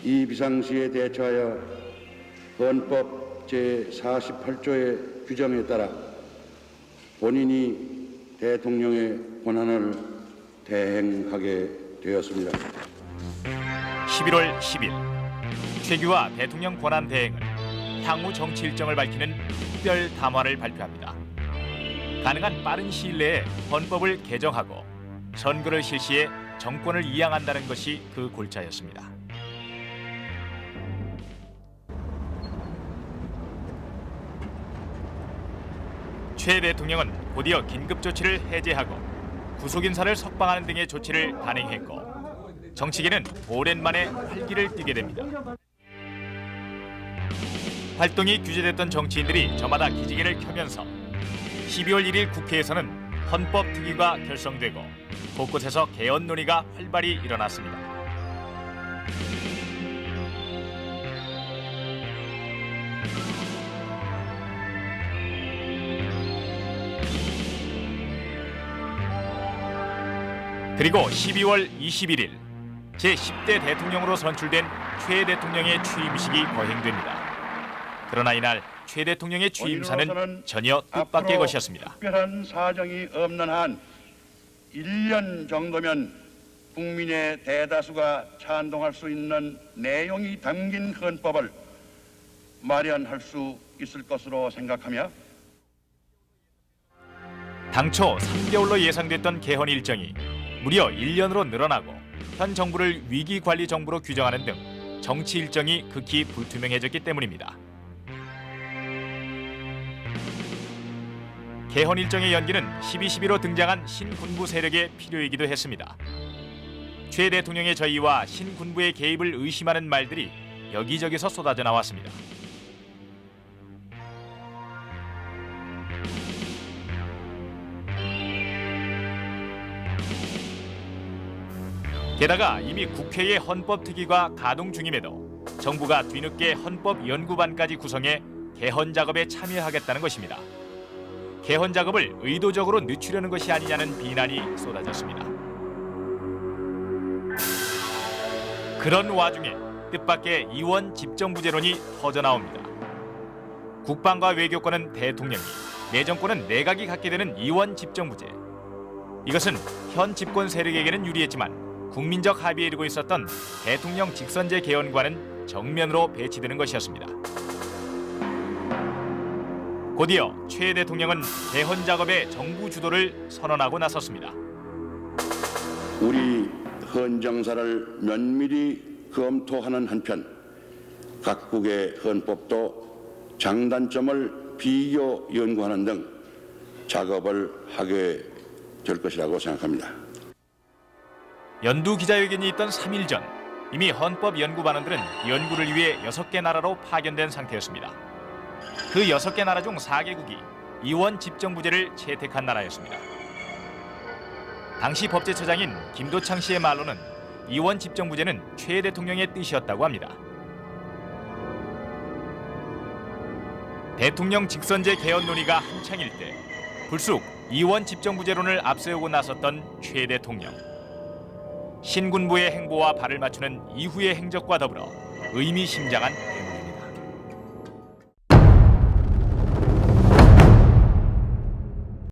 이 비상시에 대처하여 헌법 제48조의 규정에 따라 본인이 대통령의 권한을 대행하게 되었습니다. 11월 10일 최규하 대통령 권한 대행은 향후 정치 일정을 밝히는 특별 담화를 발표합니다. 가능한 빠른 시일 내에 헌법을 개정하고 선거를 실시해 정권을 이양한다는 것이 그 골자였습니다. 최 대통령은 곧이어 긴급조치를 해제하고 구속인사를 석방하는 등의 조치를 단행했고 정치계는 오랜만에 활기를 띠게 됩니다. 활동이 규제됐던 정치인들이 저마다 기지개를 켜면서 12월 1일 국회에서는 헌법특위가 결성되고 곳곳에서 개헌 논의가 활발히 일어났습니다. 그리고 12월 21일 제10대 대통령으로 선출된 최 대통령의 취임식이 거행됩니다. 그러나 이날 최 대통령의 취임사는 전혀 뜻밖의 것이었습니다. 특별한 사정이 없는 한 1년 정도면 국민의 대다수가 찬동할 수 있는 내용이 담긴 헌법을 마련할 수 있을 것으로 생각하며 당초 3개월로 예상됐던 개헌 일정이 무려 1년으로 늘어나고 현 정부를 위기관리 정부로 규정하는 등 정치 일정이 극히 불투명해졌기 때문입니다. 개헌 일정의 연기는 12.12로 등장한 신군부 세력의 필요이기도 했습니다. 최 대통령의 저의와 신군부의 개입을 의심하는 말들이 여기저기서 쏟아져 나왔습니다. 게다가 이미 국회의 헌법특위가 가동 중임에도 정부가 뒤늦게 헌법연구반까지 구성해 개헌 작업에 참여하겠다는 것입니다. 개헌 작업을 의도적으로 늦추려는 것이 아니냐는 비난이 쏟아졌습니다. 그런 와중에 뜻밖의 이원 집정부제론이 터져나옵니다. 국방과 외교권은 대통령이, 내정권은 내각이 갖게 되는 이원 집정부제. 이것은 현 집권 세력에게는 유리했지만 국민적 합의에 이르고 있었던 대통령 직선제 개헌과는 정면으로 배치되는 것이었습니다. 곧이어 최 대통령은 개헌 작업의 정부 주도를 선언하고 나섰습니다. 우리 헌정사를 면밀히 검토하는 한편 각국의 헌법도 장단점을 비교 연구하는 등 작업을 하게 될 것이라고 생각합니다. 연두 기자회견이 있던 3일 전 이미 헌법연구반원들은 연구를 위해 6개 나라로 파견된 상태였습니다. 그 6개 나라 중 4개국이 이원 집정부제를 채택한 나라였습니다. 당시 법제처장인 김도창 씨의 말로는 이원 집정부제는 최 대통령의 뜻이었다고 합니다. 대통령 직선제 개헌 논의가 한창일 때 불쑥 이원 집정부제론을 앞세우고 나섰던 최 대통령. 신군부의 행보와 발을 맞추는 이후의 행적과 더불어 의미심장한